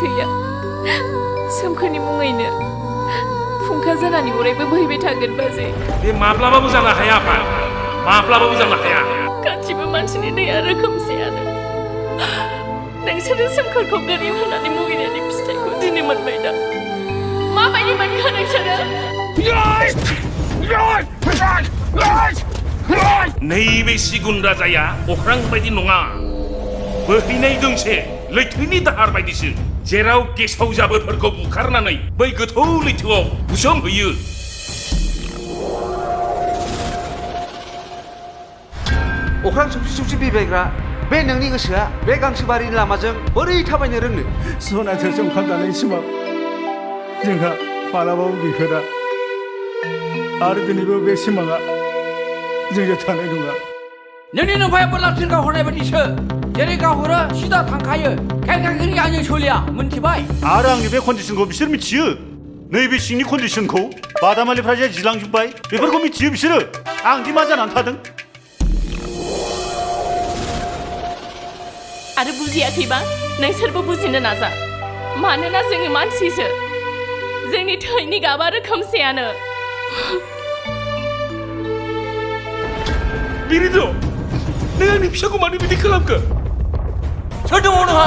थैया सोमखोरनि मुङैनो फुंखा जानानै अरायबो बोहैबाय थागोन बाजै बे माब्लाबाबो जानो हाया आफा माब्लाबाबो जानो हाया गासिबो मानसिनि दैया रोखोमसेयानो नोंसोरो सोमखोरखौ गोरिब होननानै मुगैनायनि फिथाइखौ दिनै मोनबाय दा माबायदि मोनखो नोंसोरो नैबे सिगुन राजाया अख्रां बायदि नङा बोहैनाय दोंसे लैथोनि दाहार बायदिसो जेराव गेसाव जाबोरफोरखौ बुखारनानै बै गोथौ लैथोआव बुसोमहैयो अख्रां सौसि बिबायग्रा बे नोंनि गोसोआ बे गांसोबारिनि लामाजों बोरै थाबायनो रोंनो सनाथोरजों ओंखाम जानाय सिमां जोंहा मालाबाबो गैफेरा आरो दिनैबो बे सिमाङा जोंजों थानाय नङा नोंनि नोमफाया लावथिन गावहरनाय बायदिसो जेरै गावहरो सिदा थांखायो खेंखेंखेंनि आंजों सोलिया मोनथिबाय आरो आंनि बे कन्डिसनखौ बिसोर मिथियो नैबे सिंनि कन्डिसनखौ बादामालिफ्रा जे जिलांजोब्बाय बेफोरखौ मिथियो बिसोरो आं दि मा जानानै थादों आरो बुजियाखैबा नोंसोरबो बुजिनो नाजा मानोना जोङो मानसिसो जोंनि थैनि गाबा रोखोमसेयानो बिरिद' नों आंनि फिसाखौ मानो बिदि खालामखो सोर दङ नोंहा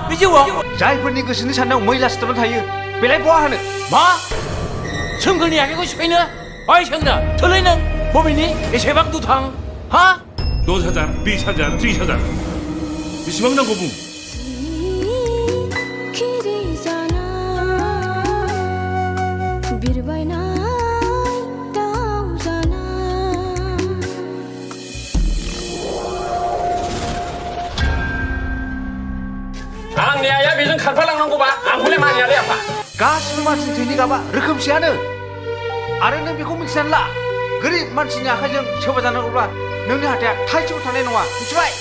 बे जिउआव जायफोरनि गोसोनि साननायाव मैला सिथाबनानै थायो बेलाय बहा होनो मा सोमखोरनि आखाइखौ सिफायनो ओइ सोंनो थोलै नों बबेनि एसेबां दुथां हा 10,000 20,000 30,000 बेसेबां नांगौ बुं आंनि आइया बेजों खारफालांनांगौबा आंखौलाय मानियालै आफा गासिबो मानसिनि थैनि गाबा रोखोमसेयानो आरो नों बेखौ मिथिनानै ला गोरिब मानसिनि आखाइजों सोबा जानांगौब्ला नोंनि हाथाया थाइसेबो थानाय नङा मिथिबाय